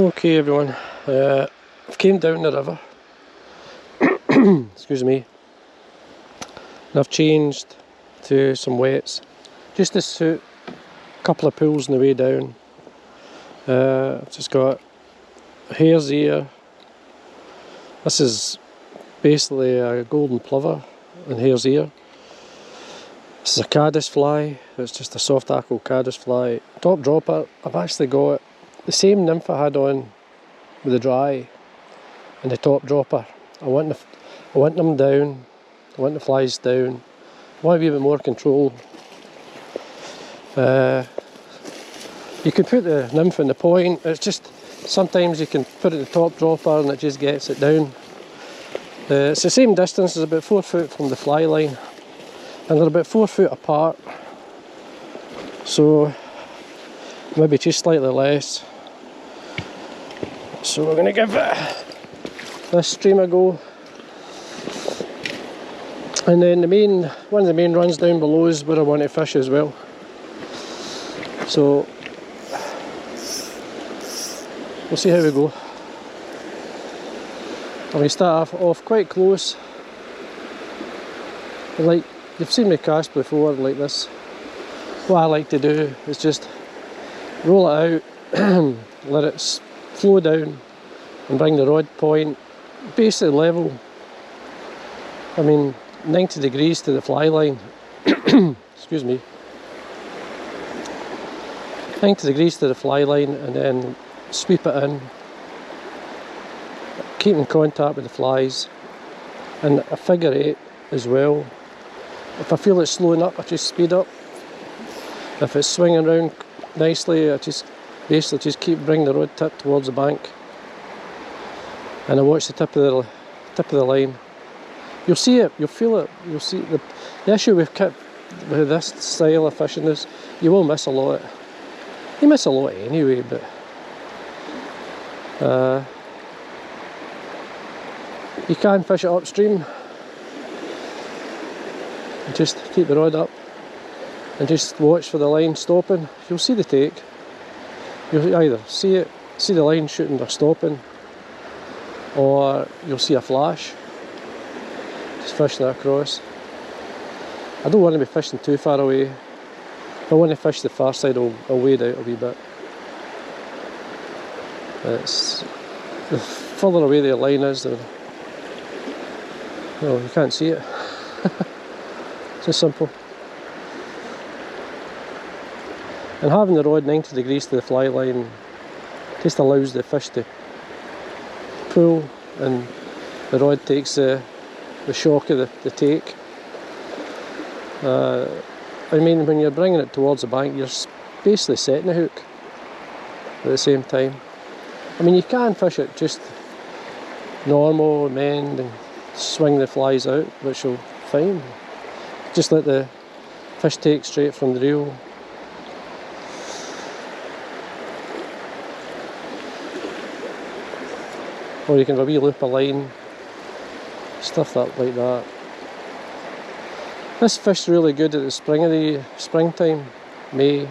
Okay everyone, I've came down the river, excuse me, and I've changed to some wets, just to suit a couple of pools on the way down. I've just got a hare's ear. This is basically a golden plover and hare's ear. This is a Cadence fly, it's just a soft tackle Cadence fly. Top dropper, I've actually got the same nymph I had on with the dry and the top dropper. I want them down, I want the flies down, I want a wee bit more control. You can put the nymph in the point, it's just sometimes you can put it in the top dropper and it just gets it down. It's the same distance, it's about 4 foot from the fly line and they're about 4 foot apart, so maybe just slightly less. So we're going to give this stream a go, and then one of the main runs down below is where I want to fish as well. So we'll see how we go. I'm going to start off quite close. Like you've seen me cast before like this. What I like to do is just roll it out, let it flow down and bring the rod point basically level. I mean 90 degrees to the fly line. Excuse me. 90 degrees to the fly line and then sweep it in. Keep in contact with the flies and a figure 8 as well. If I feel it's slowing up, I just speed up. If it's swinging around nicely, I just basically just keep bringing the rod tip towards the bank, and I watch the tip of the line. You'll see it, you'll feel it, you'll see the issue with this style of fishing is you will miss a lot. You miss a lot anyway, but you can fish it upstream. And just keep the rod up and just watch for the line stopping. You'll see the take. You'll either see the line shooting or stopping, or you'll see a flash. Just fish that across. I don't want to be fishing too far away. If I want to fish the far side, I'll wade out a wee bit. The further away the line is, you can't see it. It's just simple. And having the rod 90 degrees to the fly line just allows the fish to pull, and the rod takes the shock of the take. I mean, when you're bringing it towards the bank, you're basically setting the hook at the same time. I mean, you can fish it just normal, mend and swing the flies out, which will fine. Just let the fish take straight from the reel. Or you can have a wee loop of line, stuff like that. This fish's really good at the springtime, May.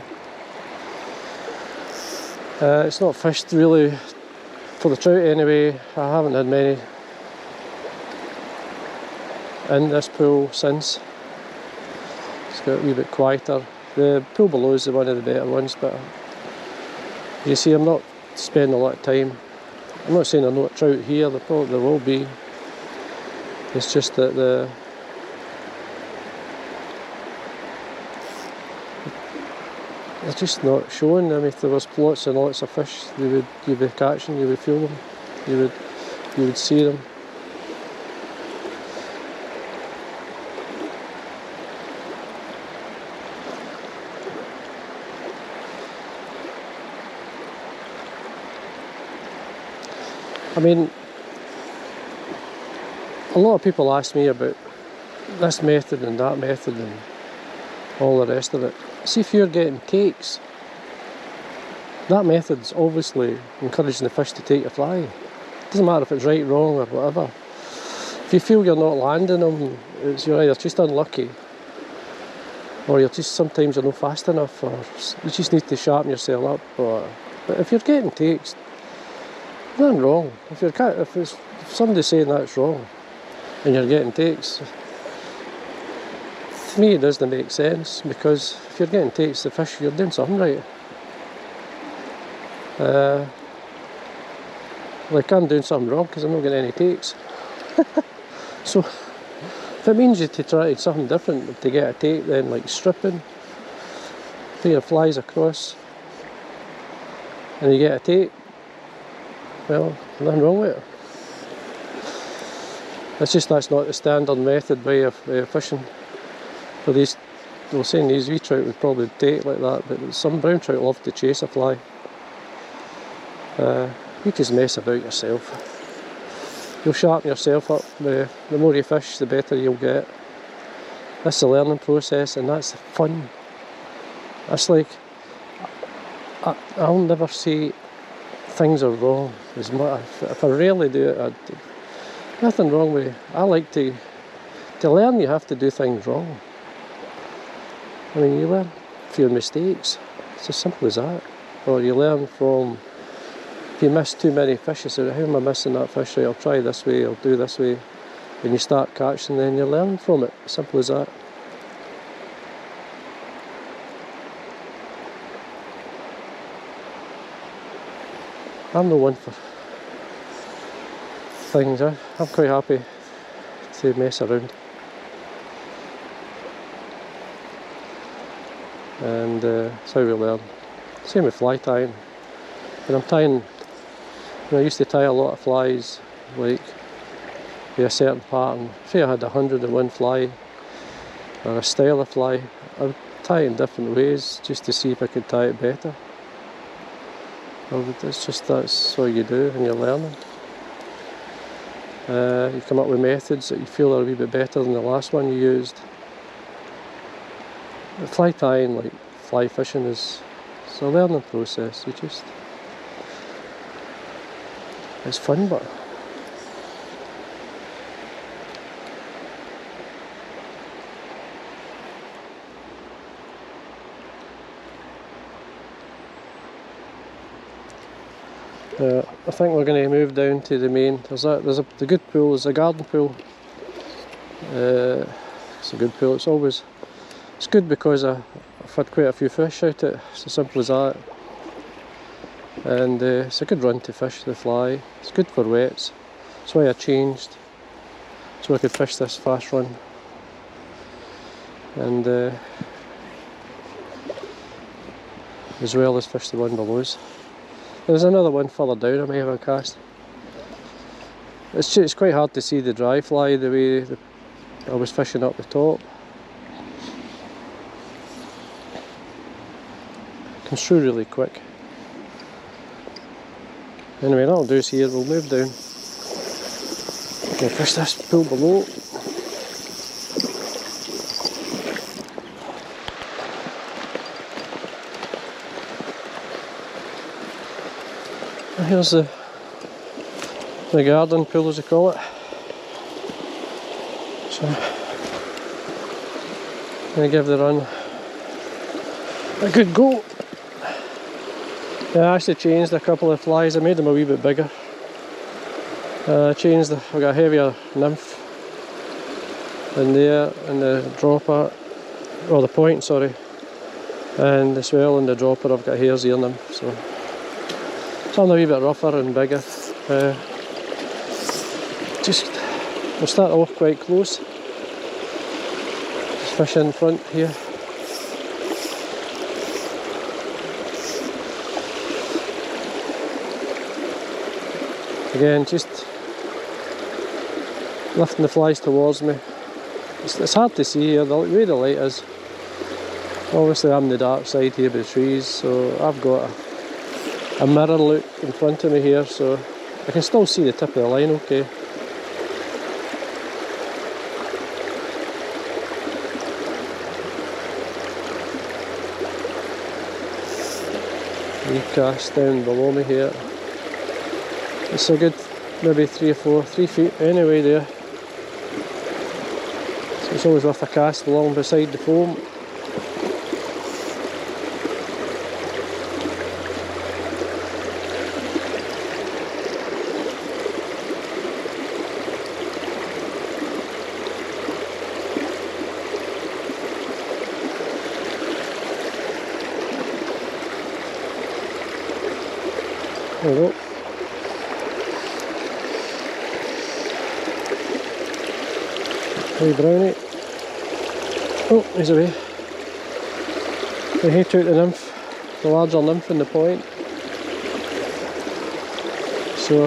It's not fished really for the trout anyway. I haven't had many in this pool since. It's got a wee bit quieter. The pool below is one of the better ones, but you see I'm not spending a lot of time. I'm not saying there are no trout here, there will be. It's just that they're just not showing. I mean, if there was lots and lots of fish, you'd be catching, you would feel them, you would see them. I mean, a lot of people ask me about this method and that method and all the rest of it. See, if you're getting takes, that method's obviously encouraging the fish to take your fly. It doesn't matter if it's right, wrong or whatever. If you feel you're not landing them, you're either just unlucky, or sometimes you're not fast enough, or you just need to sharpen yourself up. But if you're getting takes, Nothing wrong. If somebody's saying that's wrong and you're getting takes, to me it doesn't make sense, because if you're getting takes the fish, you're doing something right. Like I'm doing something wrong because I'm not getting any takes. So if it means you to try something different to get a take, then like stripping, put your flies across and you get a take, well, nothing wrong with it. It's just that's not the standard method way of fishing for these. Well, saying these wee trout would probably take like that, but some brown trout love to chase a fly. You just mess about yourself. You'll sharpen yourself up. The more you fish, the better you'll get. That's the learning process, and that's the fun. That's like, I'll never say things are wrong. If I rarely do it, nothing wrong with it. I like to learn. You have to do things wrong. I mean, you learn from your mistakes. It's as simple as that. Or you learn from, if you miss too many fish, you say, how am I missing that fish? Right, I'll try this way, I'll do this way. When you start catching, then you learn from it. Simple as that. I'm no one for things. I'm quite happy to mess around. And that's how we learn. Same with fly tying. When I'm tying, I used to tie a lot of flies, like with a certain pattern. Say I had 101 fly, or a style of fly, I would tie in different ways just to see if I could tie it better. It's just, that's what you do when you're learning. You come up with methods that you feel are a wee bit better than the last one you used. Fly tying, like fly fishing, it's a learning process. It's fun, but I think we're going to move down to the main. The good pool is a garden pool. It's a good pool. It's good because I've had quite a few fish out it. It's as simple as that. And it's a good run to fish the fly. It's good for wets. That's why I changed, so I could fish this fast run. And as well as fish the one below us. There's another one further down I may have a cast. It's quite hard to see the dry fly the way I was fishing up the top. Comes through really quick. Anyway, that'll do us here. We'll move down. Okay, fish this pool below. And here's the garden pool, as they call it. So I'm going to give the run a good go. I actually changed a couple of flies. I made them a wee bit bigger. I got a heavier nymph in there, in the dropper, or the point, sorry, and as well in the dropper I've got a hare's ear nymph. So something a wee bit rougher and bigger. We'll start off quite close. Just fish in front here. Again, just lifting the flies towards me. It's hard to see here, the way the light is. Obviously I'm the dark side here by the trees, so I've got a mirror look in front of me here, so I can still see the tip of the line okay. Cast down below me here. It's a good maybe 3 feet anyway there. So it's always worth a cast along beside the foam. There we go. Wee brownie. Oh, he's away. We hate out the nymph, the larger nymph in the point. So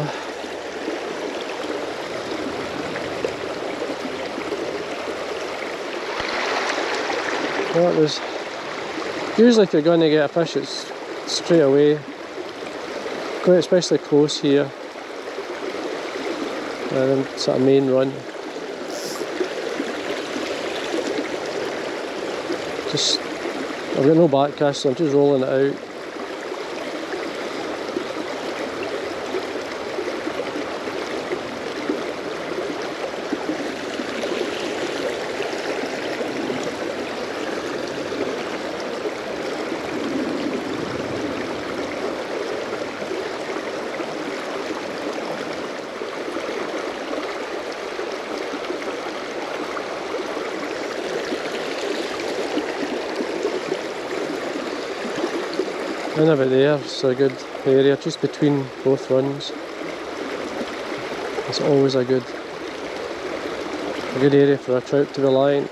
that was usually if you're going to get a fish, it's straight away, quite especially close here, and then sort of main run. Just I've got no back cast, so I'm just rolling it out. And about there, it's a good area just between both runs. It's always a good area for a trout to be lying.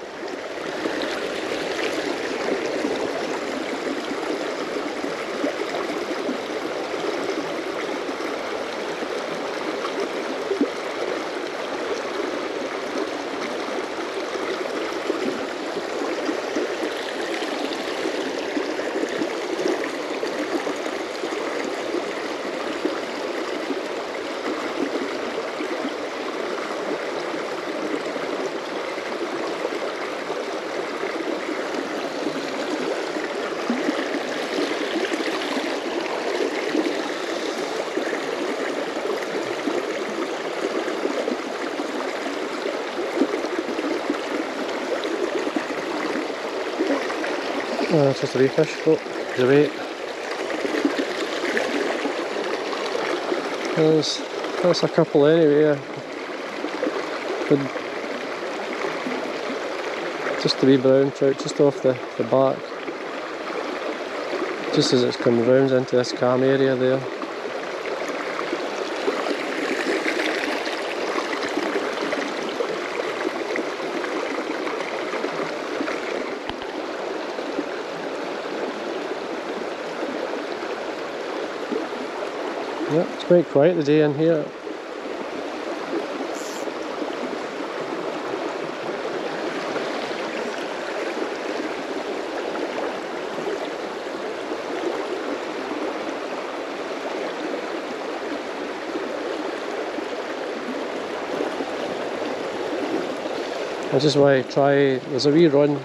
Oh, it's just a wee fish. Oh, he's away. That's a couple anyway. Good. Just a wee brown trout, just off the back. Just as it's coming round into this calm area there. Yeah, it's quite quiet today in here. I just want to try, there's a wee run on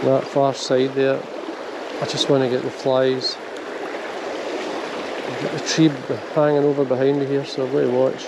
that far side there. I just want to get the flies. I've got the tree hanging over behind me here, so I've got to watch.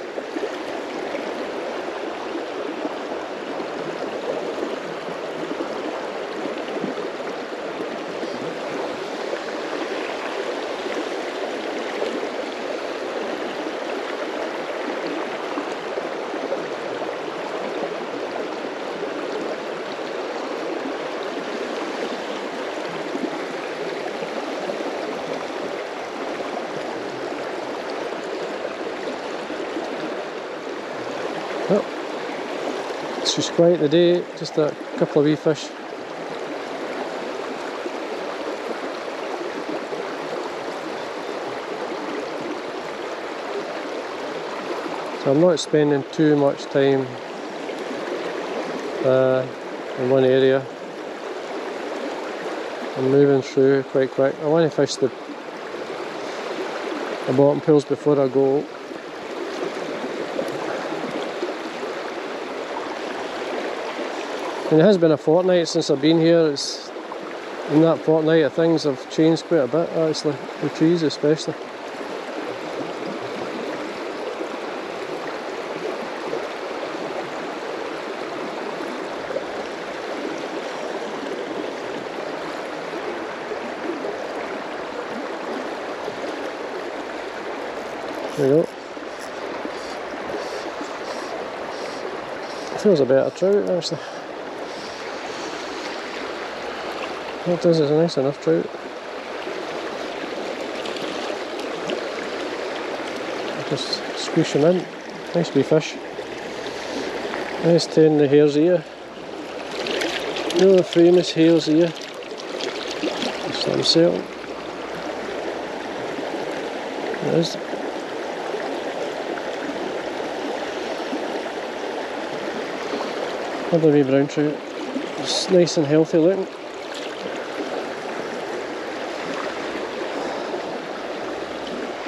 It's just quiet today, just a couple of wee fish. So I'm not spending too much time in one area. I'm moving through quite quick. I want to fish the bottom pools before I go. And it has been a fortnight since I've been here. In that fortnight things have changed quite a bit actually, the trees especially. There we go. Feels a better trout actually. That does, is a nice enough trout. Just squish them in. Nice wee fish. Nice 10 the hare's ear. You know the famous hare's ear? That's what I'm selling. There it is. Another wee brown trout. It's nice and healthy looking.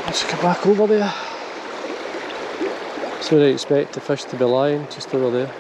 Let's go back over there. That's where I expect the fish to be lying, just over there.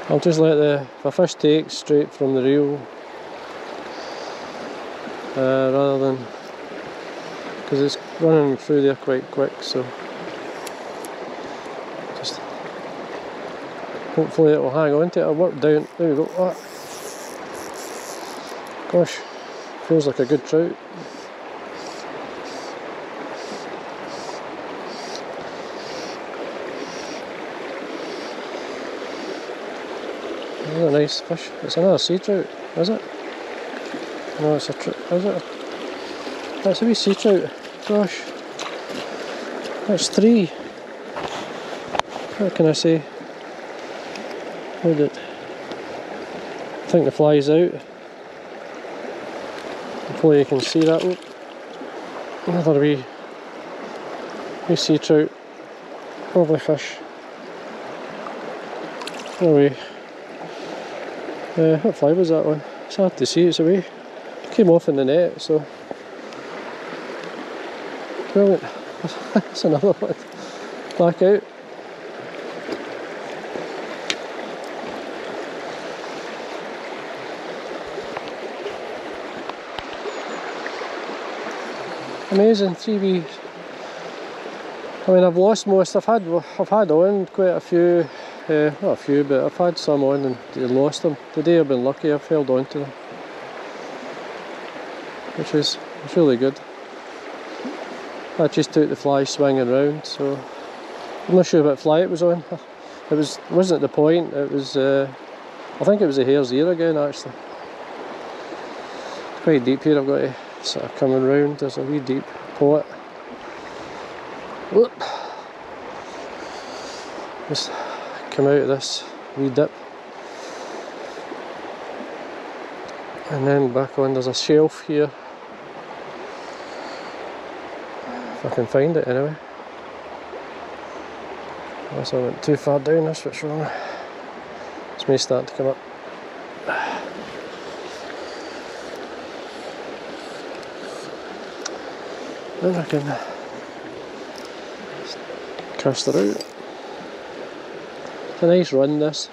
I'll just let the fish take straight from the reel rather than, because it's running through there quite quick, so just hopefully it will hang on to it. I'll work down, there we go. Oh. Gosh, feels like a good trout. Another nice fish. It's another sea trout, is it? No, it's a trout, is it? That's a wee sea trout. Gosh. That's 3. What can I say? Hold it. I think the fly's out. Hopefully you can see that. Oh. Another wee sea trout. Lovely fish. Anyway. What fly was that one? It's hard to see, it's away. It came off in the net, so. Brilliant. That's another one. Back out. Amazing, 3 wee. I mean, I've lost most. I've had on quite a few. Not a few, but I've had some on and lost them. Today I've been lucky, I've held on to them, which is really good. I just took the fly swinging round, so I'm not sure what fly it was on. It wasn't at the point. It was I think it was a hare's ear again, actually. It's quite deep here. I've got to sort of coming round. There's a wee deep pot. Whoop. Just come out of this wee dip and then back on. There's a shelf here, if I can find it anyway. Unless I went too far down, that's what's wrong. It's me starting to come up. Then I can cast her out. It's a nice run, this.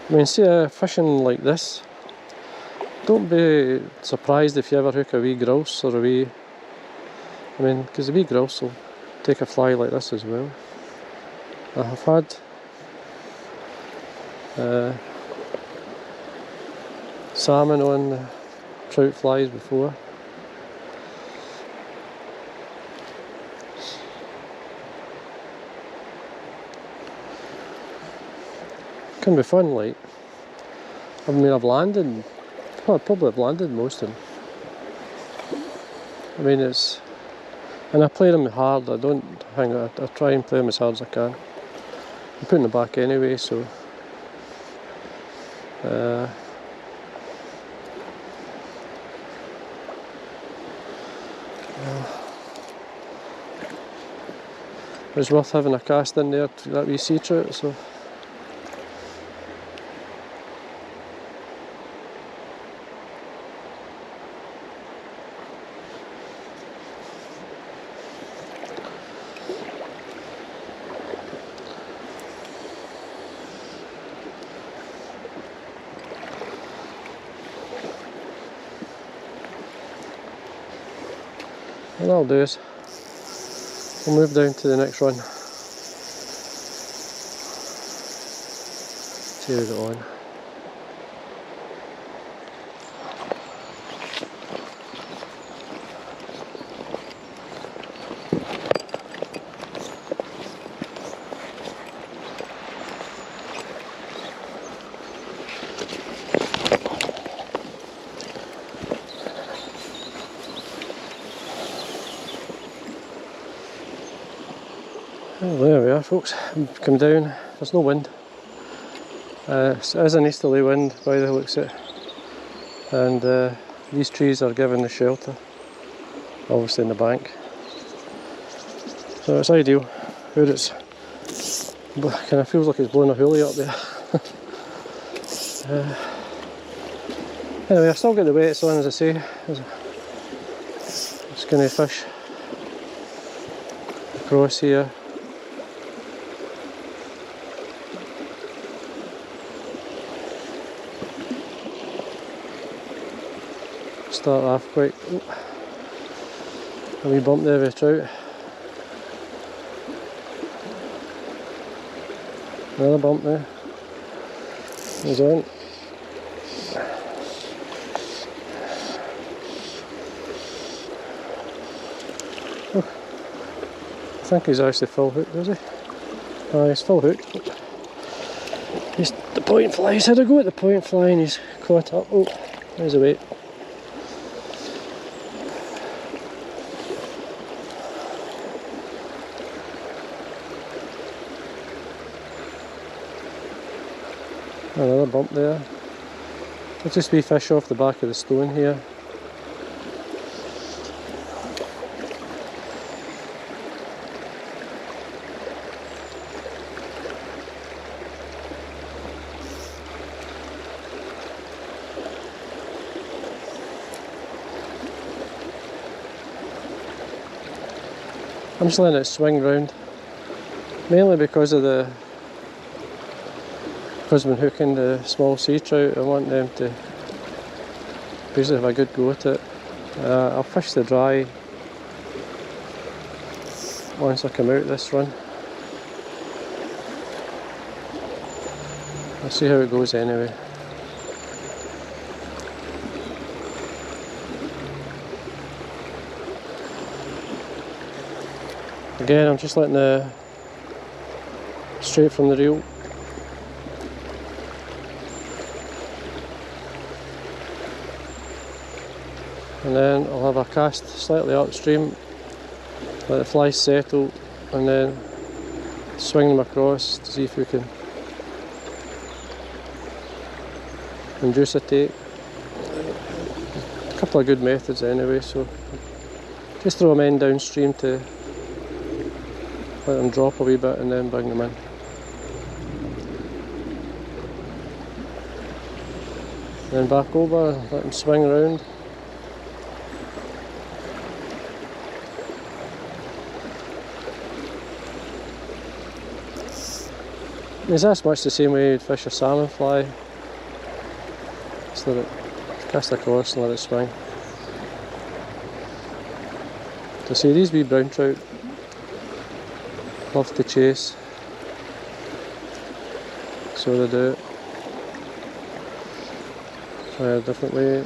I mean, see fishing like this, don't be surprised if you ever hook a wee grouse or a wee, I mean, because a wee grouse will take a fly like this as well. I have had salmon on trout flies before. can be fun, like. I mean, I've landed, well, I probably have landed most of them. I mean, it's, and I play them hard. I don't hang on, I try and play them as hard as I can. I'm putting it back anyway, so it's worth having a cast in there to that wee Seatrout, so. And that'll do us. We'll move down to the next run. See how we get on. Well, there we are, folks. We've come down. There's no wind. It is an easterly wind by the looks of it. And these trees are giving the shelter, obviously in the bank. So it's ideal. Where it's kind of feels like it's blowing a hoolie up there. Anyway, I've still got the weights on, as I say. Just going to fish across here. Start off quite a wee bump there with a trout. Another bump there. He's on. Oh, I think he's actually full hooked, is he? Oh, he's full hooked. He's the point fly. He's had a go at the point fly and he's caught up. Oh, there's a weight. Another bump there. I'll just wee fish off the back of the stone here. I'm just letting it swing round, mainly because of the because I've been hooking the small sea trout. I want them to basically have a good go at it. I'll fish the dry once I come out this run. I'll see how it goes anyway. Again, I'm just letting the straight from the reel. And then I'll have a cast slightly upstream, let the fly settle, and then swing them across to see if we can induce a take. A couple of good methods anyway, so just throw them in downstream to let them drop a wee bit and then bring them in. Then back over, let them swing around. It's as much the same way you'd fish a salmon fly. Just let it cast across and let it swing. So see, these wee brown trout love to chase, so they do it. Try a different way.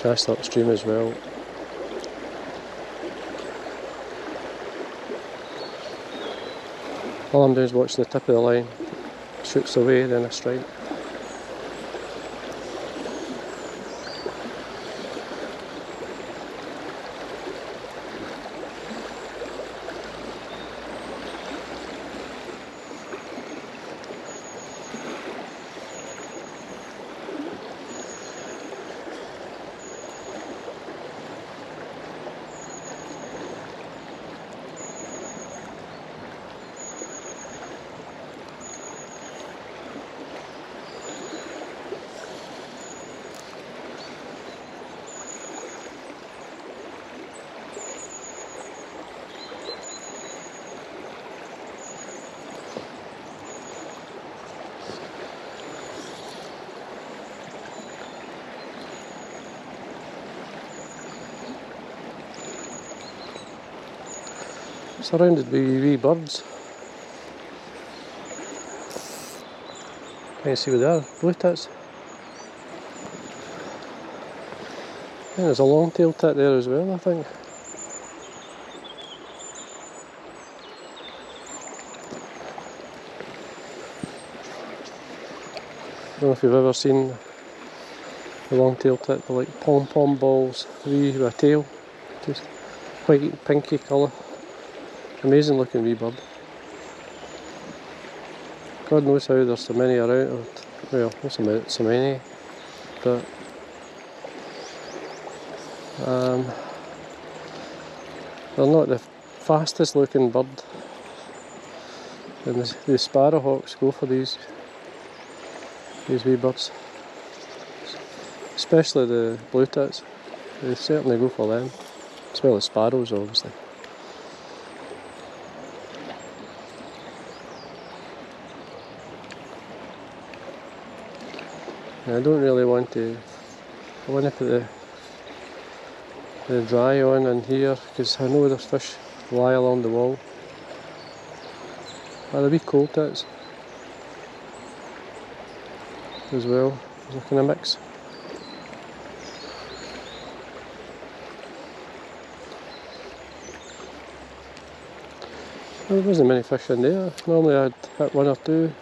Cast upstream as well. All I'm doing is watching the tip of the line. Shoots away, then I strike. Surrounded by wee birds. You can see where they are, blue tits. And there's a long-tailed tit there as well, I think. I don't know if you've ever seen the long-tailed tit, they're like pom-pom balls, wee with a tail, just white, pinky colour. Amazing looking wee bird. God knows how there's so many around. Well, not so many, but they're not the fastest looking bird. And the sparrowhawks go for these wee birds, especially the blue tits. They certainly go for them, as well as sparrows, obviously. I don't really want to. I want to put the dry on in here because I know there's fish lie along the wall. They're wee cold tits as well. There's a kind of mix. Well, there wasn't many fish in there. Normally I'd hit one or two.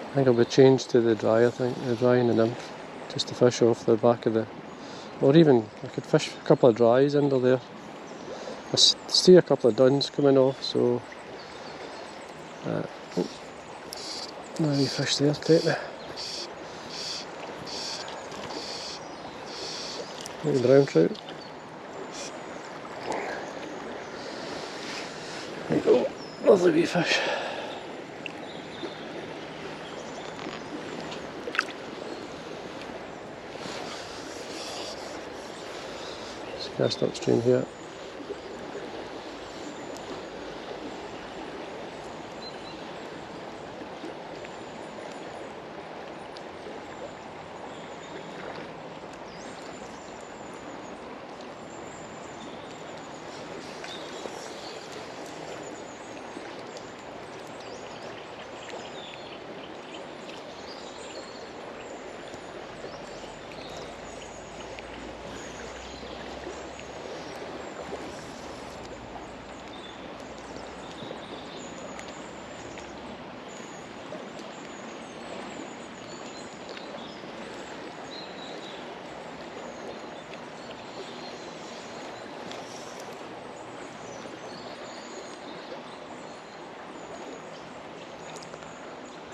I think I'll be changed to the dry, the dry and the nymph, just to fish off the back of the, or even I could fish a couple of dries under there. I see a couple of duns coming off, so no wee fish there, take me. Maybe brown trout. There you go, lovely wee fish. Cast upstream here.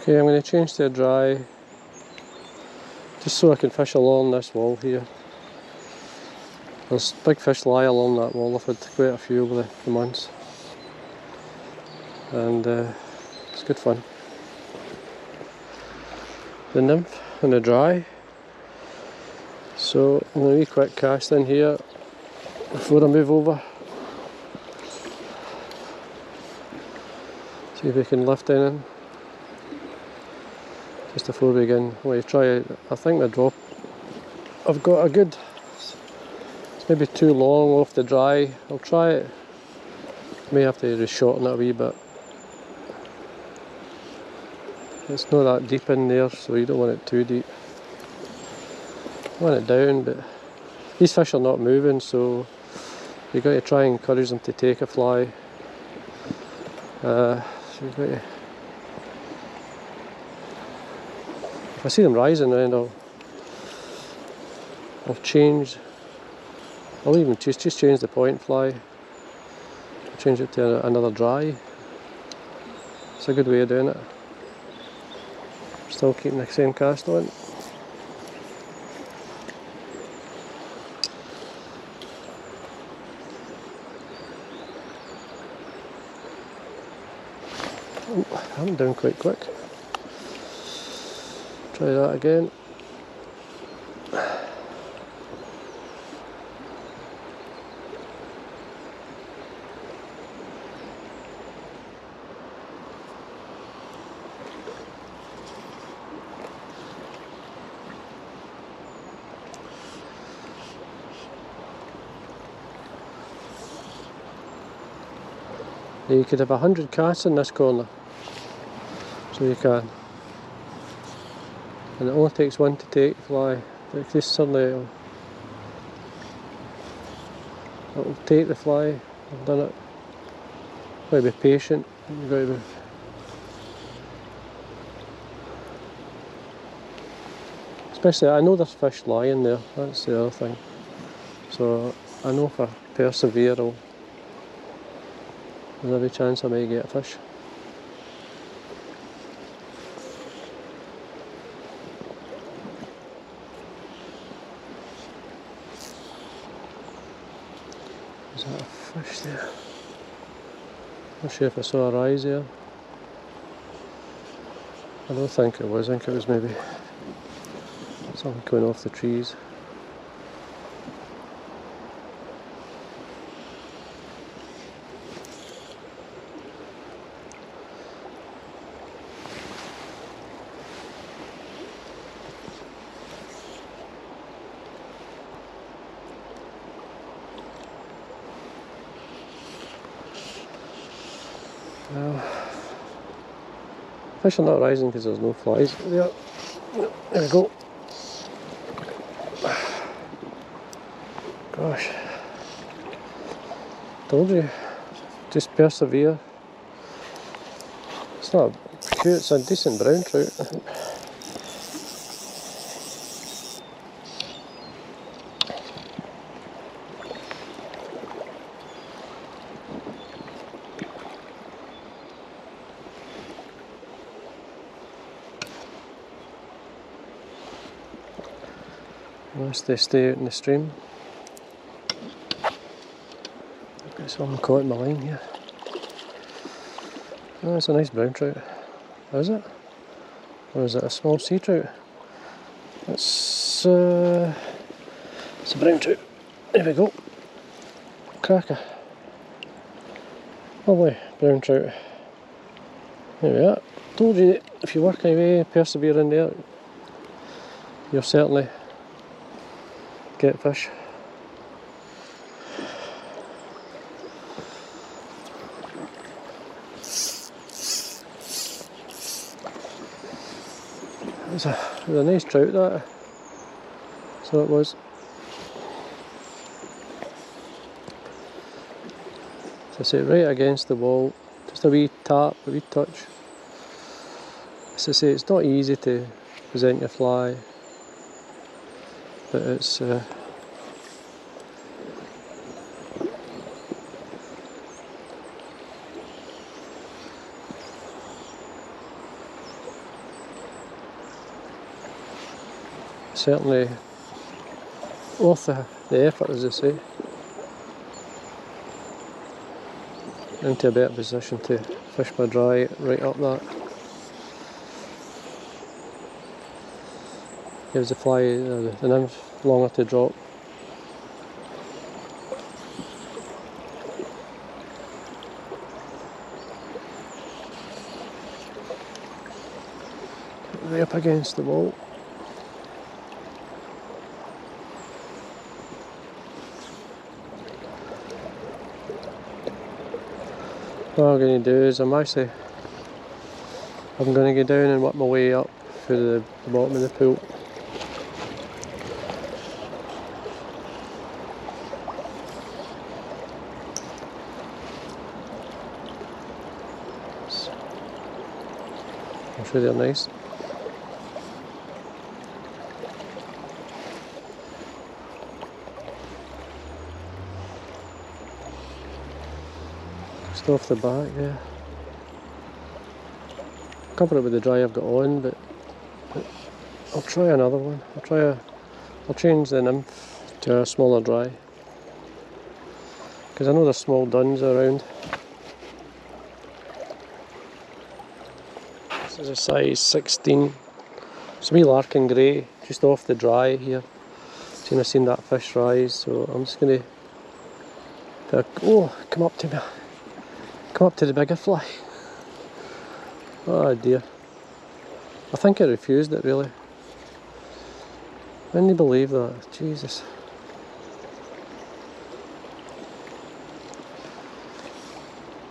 Okay, I'm going to change to a dry, just so I can fish along this wall here. There's big fish lie along that wall. I've had quite a few over the months, and it's good fun. The nymph and the dry. So I'm going to do a quick cast in here before I move over. See if we can lift in. Just before we begin, we'll try it. I think the drop, I've got a good, it's maybe too long off the dry. I'll try it May have to just shorten it a wee bit. It's not that deep in there, so you don't want it too deep. You want it down, but these fish are not moving, so you've got to try and encourage them to take a fly. So you've got to, if I see them rising, then I'll change. I'll even just change the point fly. Change it to another dry. It's a good way of doing it. Still keeping the same cast on. Oh, I'm down quite quick. Try that again. You could have 100 casts in this corner, so you can, and it only takes one to take the fly. But this suddenly it'll take the fly. I've done it. You've got to be patient. You've got to be. Especially, I know there's fish lying there. That's the other thing. So I know if I persevere, there's every chance I may get a fish. Is that a fish there? Not sure if I saw a rise there. I don't think it was. I think it was maybe something coming off the trees. Well, fish are not rising because there's no flies there. There we go. Gosh, told you, just persevere. It's not cute, it's a decent brown trout, I think. Unless they stay out in the stream. Got something caught in my line here. Oh, it's a nice brown trout. Is it? Or is it a small sea trout? It's a brown trout. There we go. Cracker. Lovely brown trout. There we are. Told you that if you work away, persevere in there, you'll certainly get fish. It was a nice trout, that. So it was. So I say, right against the wall, just a wee tap, a wee touch. As I say, it's not easy to present your fly, but it's certainly worth the effort, as I say. Into a better position to fish my dry right up that. Gives the fly, the nymph, longer to drop. Right up against the wall. What I'm going to do is I'm going to go down and work my way up through the bottom of the pool. I'm sure they're nice. Just off the back, yeah. Cover it with the dry I've got on, but I'll try another one. I'll change the Nymph to a smaller dry, because I know there's small duns around. This is a size 16. It's a wee larkin grey, just off the dry here. I've seen that fish rise, so I'm just going to oh, come up to me. Come up to the bigger fly. Oh dear. I think it refused it really. Can you believe that? Jesus.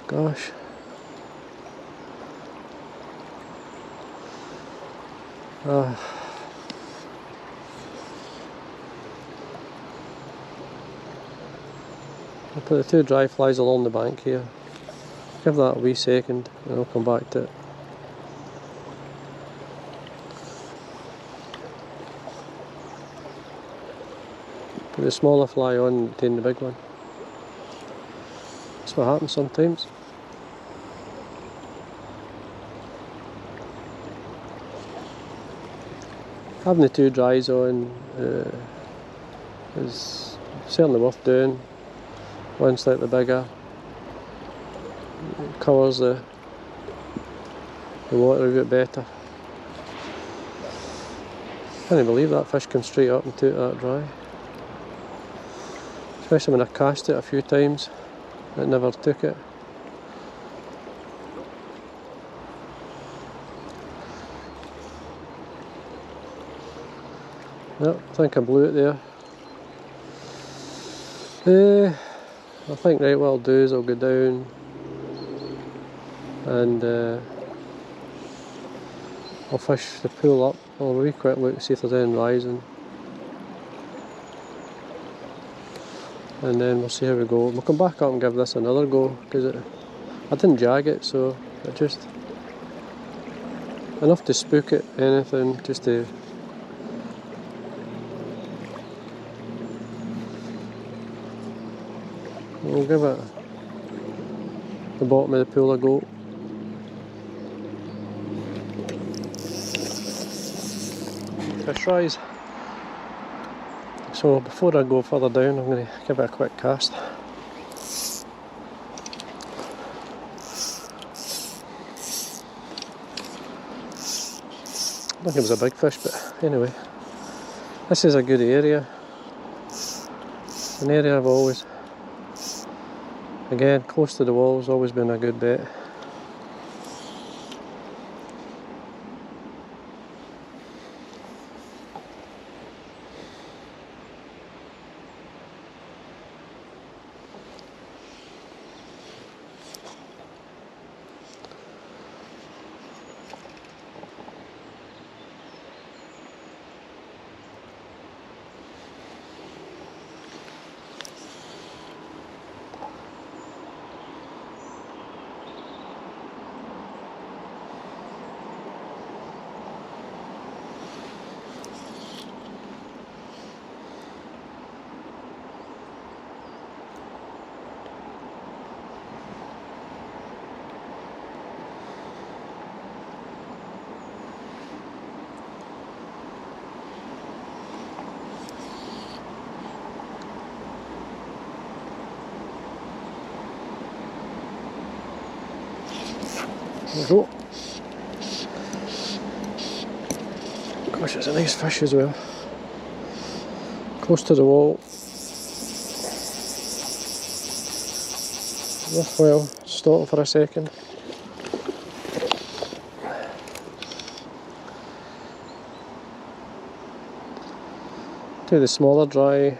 Gosh. I'll put the two dry flies along the bank here. Give that a wee second and I'll come back to it. Put the smaller fly on and retain the big one. That's what happens sometimes. Having the two dries on is certainly worth doing. One's slightly bigger. It covers the water a bit better. I can't believe that fish came straight up and took that dry. Especially when I cast it a few times, it never took it. Yep, I think I blew it there. I think right what I'll do is I'll go down and I'll fish the pool up. I'll have a wee quick look to see if there's any rising. And then we'll see how we go. We'll come back up and give this another go, because I didn't jag it, so it just enough to spook it, anything, just to we'll give it the bottom of the pool a go. Fish rise. So before I go further down, I'm going to give it a quick cast. I don't think it was a big fish, but anyway. This is a good area. An area I've always, again, close to the wall's always been a good bet. There we go. Gosh, it's a nice fish as well. Close to the wall. Worthwhile stopping for a second. Do the smaller dry.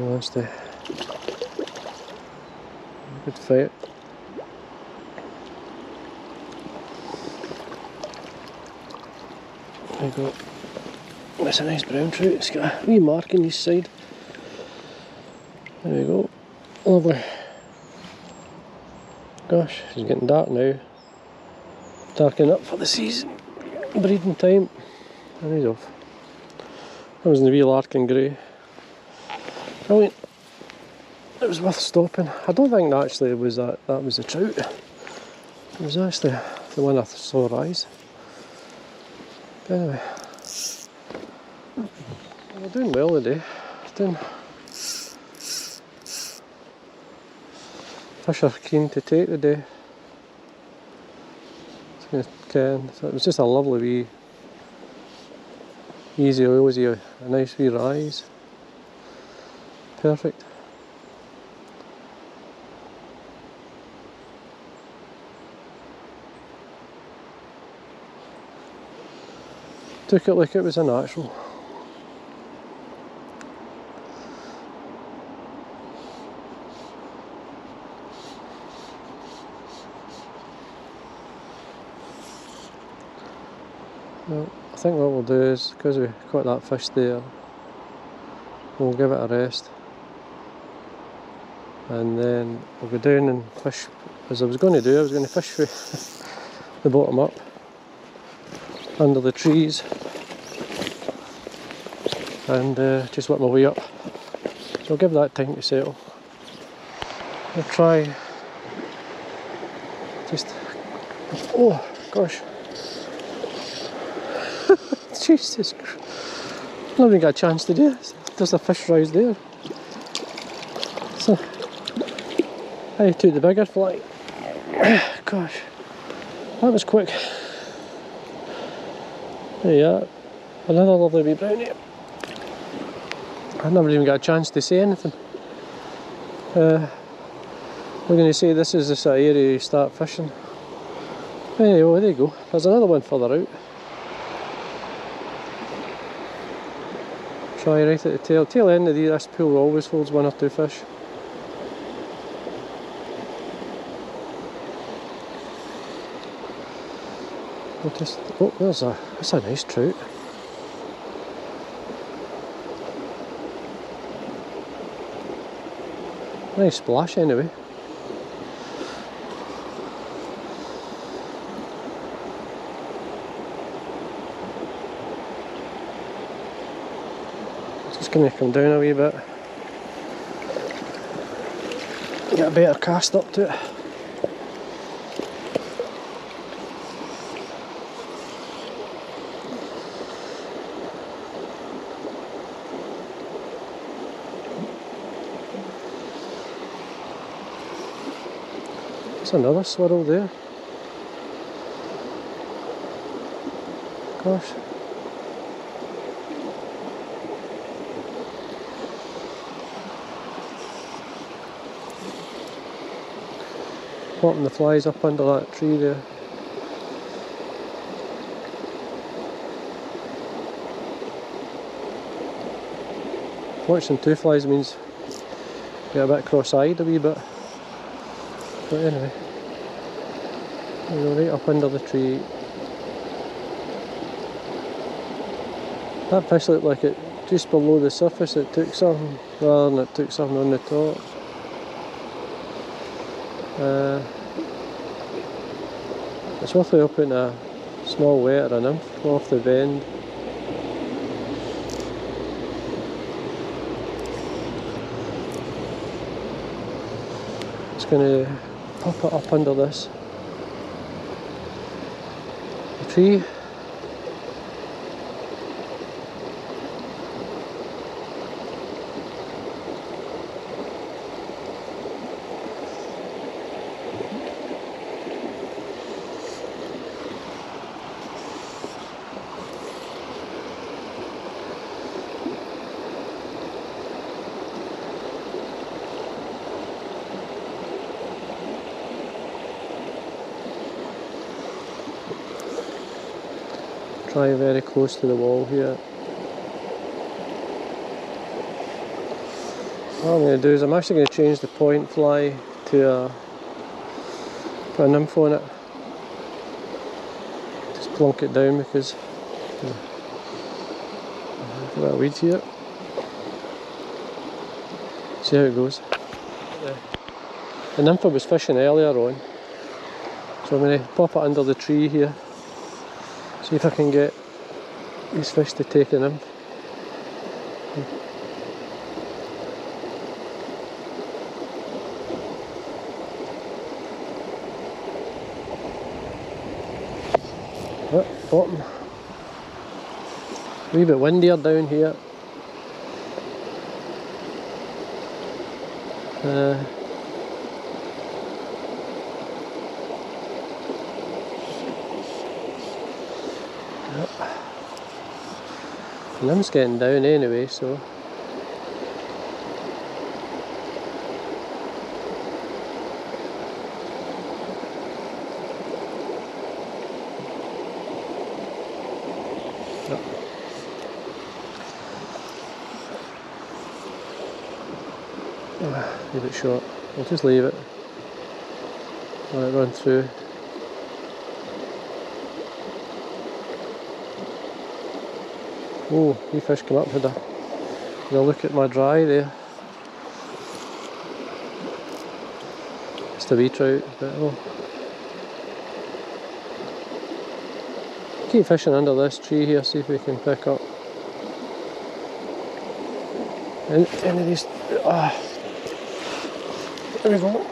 He wants to good fight. There we go. That's a nice brown trout. It's got a wee mark on his side. There we go. Lovely. Gosh, it's getting dark now. Darkening up for the season. Breeding time. And he's off. That was in the wee Larkin grey. Brilliant. It was worth stopping. I don't think actually it was that was the trout. It was actually the one I saw rise. But anyway. We're doing well today. Fish are keen to take today. So it was just a lovely wee, easy oilsy, a nice wee rise. Perfect. Took it like it was a natural. Well, I think what we'll do is, because we caught that fish there, we'll give it a rest. And then we'll go down and fish, as I was going to do, I was going to fish for the bottom up, under the trees, and just work my way up. So I'll give that time to settle. I'll try, just, oh gosh. Jesus Christ. I've not even got a chance to do this. There's a fish rise there. So, I took the bigger fly. Gosh, that was quick. There you are. Another lovely wee brownie. I never even got a chance to say anything. We're going to say this is the sort of area you start fishing. Anyway, well, there you go. There's another one further out. Try right at the tail end of this pool always holds one or two fish. We'll just, oh, that's a nice trout. Nice splash anyway. Just going to come down a wee bit. Get a better cast up to it. There's another swirl there. Gosh. Popping the flies up under that tree there. Watching two flies means get a bit cross-eyed a wee bit. But anyway, we go right up under the tree. That fish looked like it just below the surface it took something rather than it took something on the top. It's worth opening a small wet or a nymph off the bend. It's going to pop it up under this tree. Try very close to the wall here. What I'm going to do is I'm actually going to change the point fly to put a nymph on it. Just plunk it down because there's a bit of weeds here. See how it goes. The nymph I was fishing earlier on, so I'm going to pop it under the tree here. See if I can get these fish to take a nymph. Bottom. A wee bit windier down here. The nymph's getting down anyway, so leave it short. I'll just leave it. Let it run through. Oh, wee fish come up. Had a look at my dry there. Just a wee trout, but oh. Keep fishing under this tree here, see if we can pick up any of these. There we go.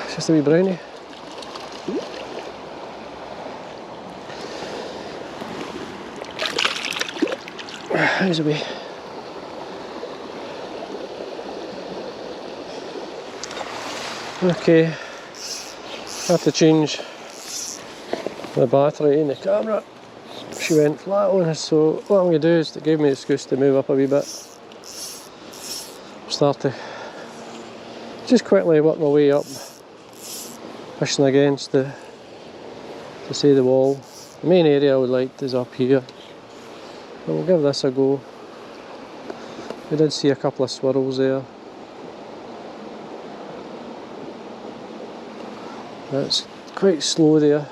It's just a wee brownie. How's a wee? Okay, I have to change the battery in the camera. She went flat on us, so what I'm going to do is to give me an excuse to move up a wee bit. Start to just quickly work my way up, fishing against to see the wall. The main area I would like is up here, but we'll give this a go. We did see a couple of swirls there. It's quite slow there.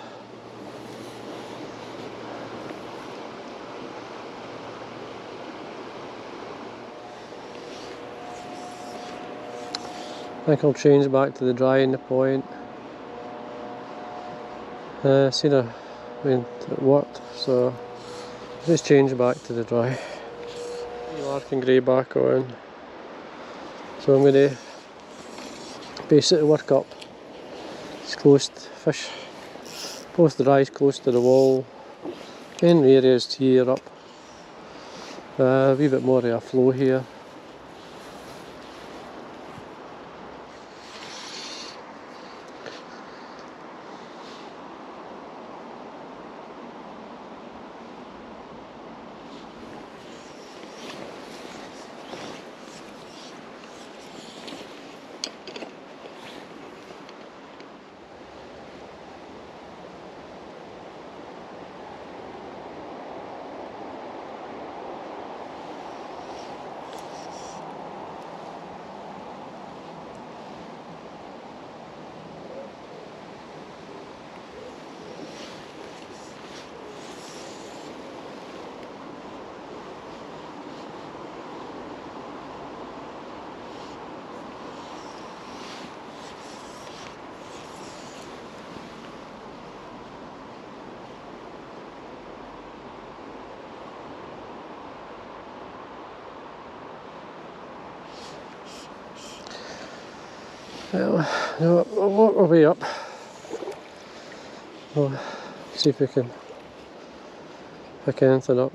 I think I'll change back to the dry in the point. Seen it worked, so just change back to the dry. Lark and grey back on. So I'm going to basically work up. It's close to fish. Both the dries close to the wall. Main area is here up. A wee bit more of a flow here. Well, we'll work our way up. We'll see if we can pick anything up.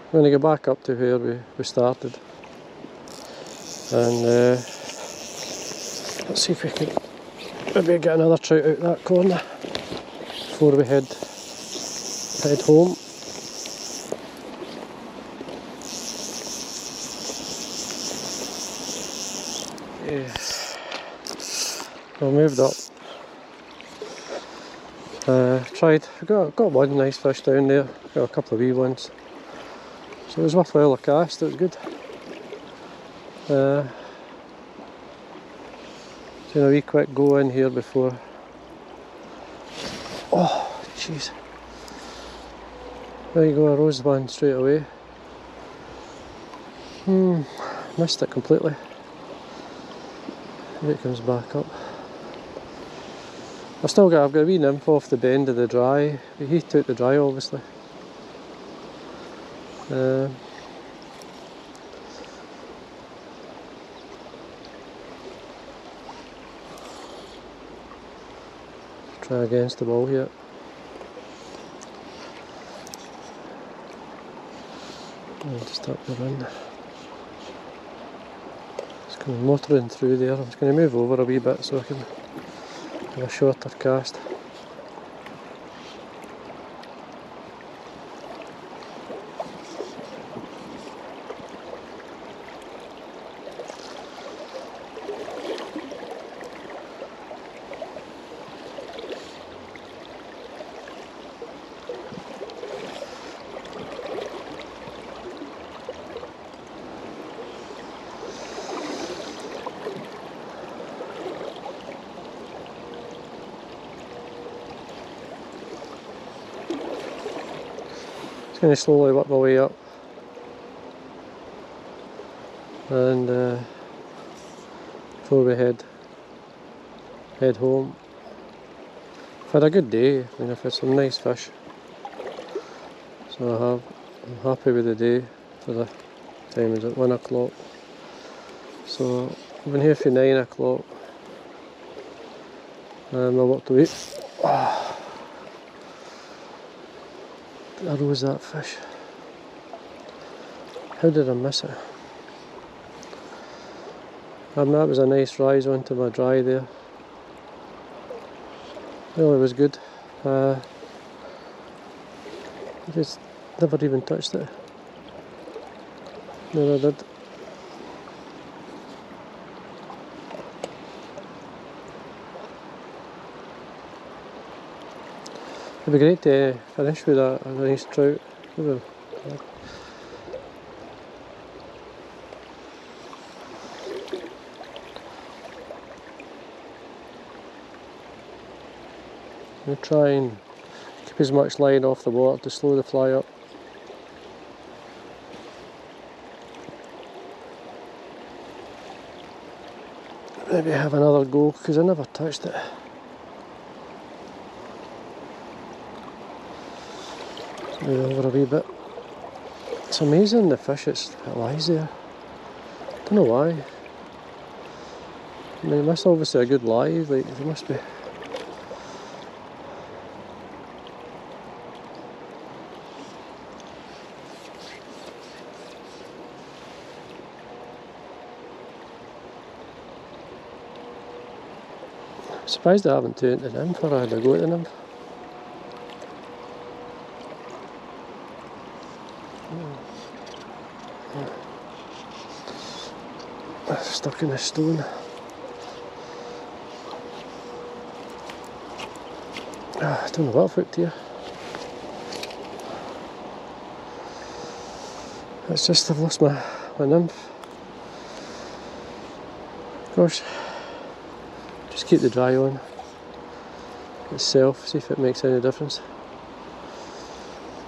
I'm going to go back up to where we started, and let's see if we can maybe get another trout out that corner before we head home. Yeah. Well, moved up. Tried, got one nice fish down there, got a couple of wee ones. So it was worthwhile a cast, it was good. Doing a wee quick go in here before. Oh, jeez. There you go, I rose one straight away. Missed it completely. Here it comes back up. I've got a wee nymph off the bend of the dry. He took the dry obviously. Try against the wall here. And just up the run. Just going motoring through there. I'm just going to move over a wee bit so I can have a shorter cast. Just going to slowly work my way up, and before we head home. I've had a good day. I mean, I've had some nice fish, so I'm happy with the day. For the time is at 1 o'clock, so I've been here for 9 o'clock, and I walked away. I rose that fish. How did I miss it? That was a nice rise onto my dry there. Really was good. Just never even touched it. Never did. It'd be great to finish with a nice trout. We'll try and keep as much line off the water to slow the fly up. Maybe have another go because I never touched it. Move over a wee bit. It's amazing the fish it lies there. Don't know why. I mean, it must obviously a good live, like there must be. I'm surprised I haven't turned the nymph, or I had a go at the nymph. Stuck in a stone. I don't know what I've hooked here. It's just I've lost my nymph. Of course, just keep the dry on itself, see if it makes any difference.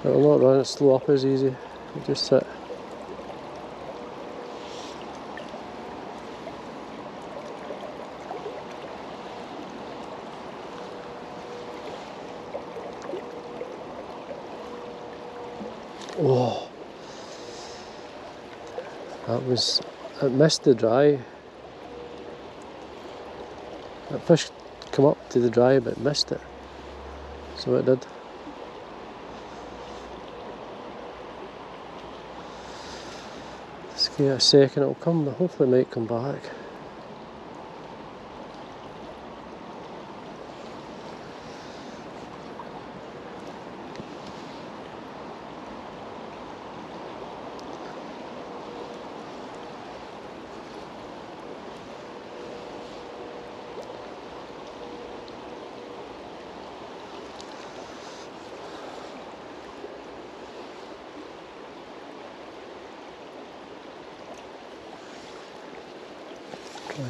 It'll not run it slow up as easy, you just sit. Oh, it missed the dry. That fish come up to the dry but missed it, so it did. Just give it a second, it'll come, hopefully it might come back.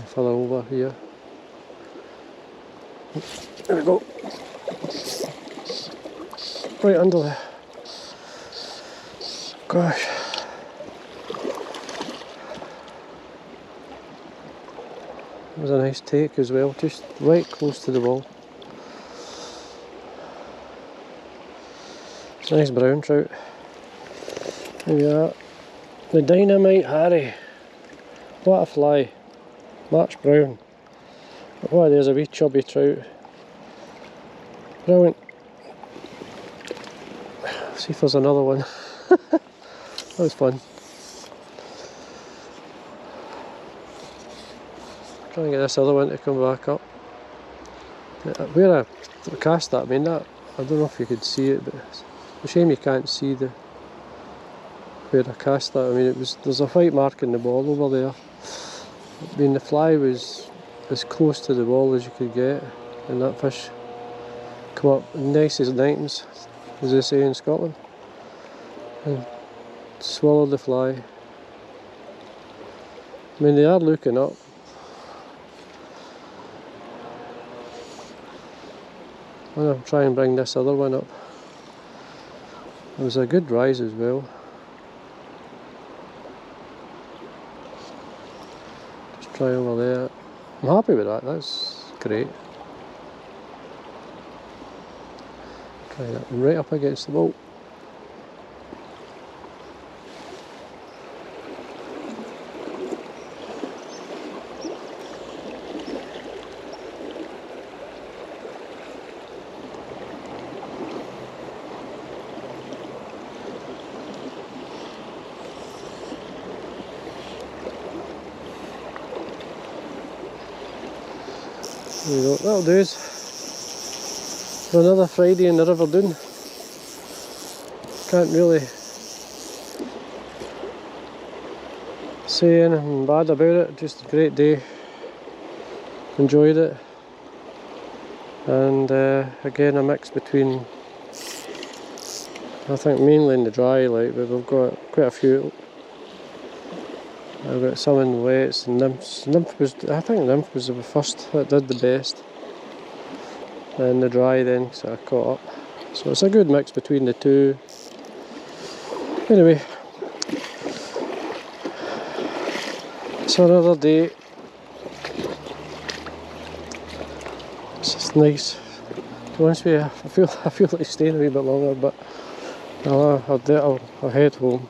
Further over here. There we go. Right under there. Gosh. It was a nice take as well, just right close to the wall. Nice brown trout. There we are. The Dynamite Harry. What a fly. March brown. Oh, there's a wee chubby trout. Brilliant. See if there's another one. That was fun. Trying to get this other one to come back up. Where I cast that, I mean that, I don't know if you could see it, but it's a shame you can't see where I cast that. I mean, there's a white mark in the ball over there. I mean, the fly was as close to the ball as you could get, and that fish come up nice as Nymphs, as they say in Scotland, and swallowed the fly. I mean, they are looking up. I'm going to try and bring this other one up. It was a good rise as well. Just try over there. I'm happy with that, that's great. Try that one right up against the boat. There you go, that'll do us for another Friday in the River Doon. Can't really say anything bad about it, just a great day. Enjoyed it. And again, a mix between, I think mainly in the dry, like, but we've got quite a few. I've got some in the wets and Nymphs. I think Nymph was the first that did the best. And the dry then, so I caught up. So it's a good mix between the two. Anyway, it's another day. It's just nice. To be honest with you, I feel like staying a wee bit longer, but I'll head home.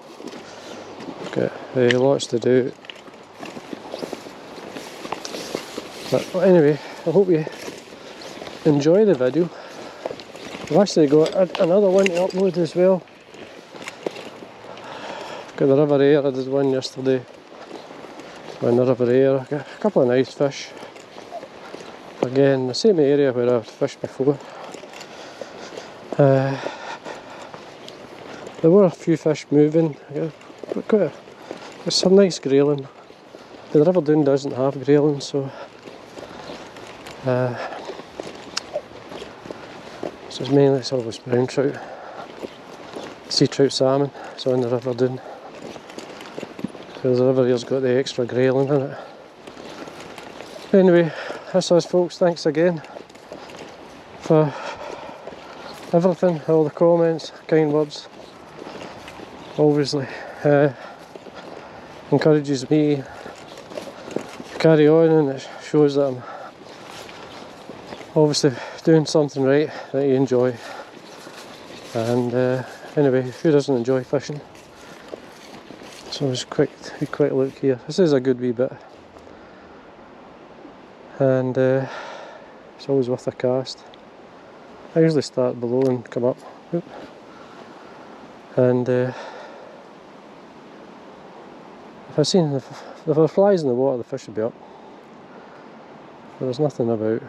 Got lots to do. But anyway, I hope you enjoy the video. I've actually got another one to upload as well. Got the River Ayrshire, I did one yesterday. In the River Ayrshire, got a couple of nice fish. Again, the same area where I've fished before. There were a few fish moving. There's some nice grayling. The River Doon doesn't have grayling, so it's mainly it's always brown trout, Seatrout salmon. So in the River Doon, because the river here's got the extra grayling in it. Anyway, that's us folks. Thanks again for everything, all the comments, kind words. Obviously encourages me to carry on, and it shows that I'm obviously doing something right that you enjoy. And anyway, who doesn't enjoy fishing? So just quick look here. This is a good wee bit, and it's always worth a cast. I usually start below and come up. Oop. And if there were flies in the water, the fish would be up. But there's nothing about.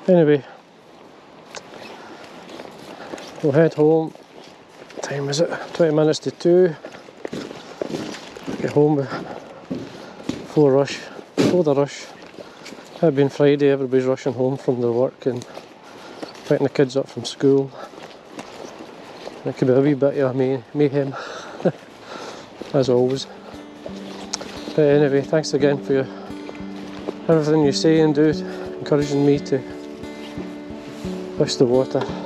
Anyway, we'll head home. What time is it? 20 minutes to 2. Get home before the rush. It being Friday, everybody's rushing home from their work and picking the kids up from school. It could be a wee bit of mayhem, as always. But anyway, thanks again for your everything you say and do, encouraging me to fish the water.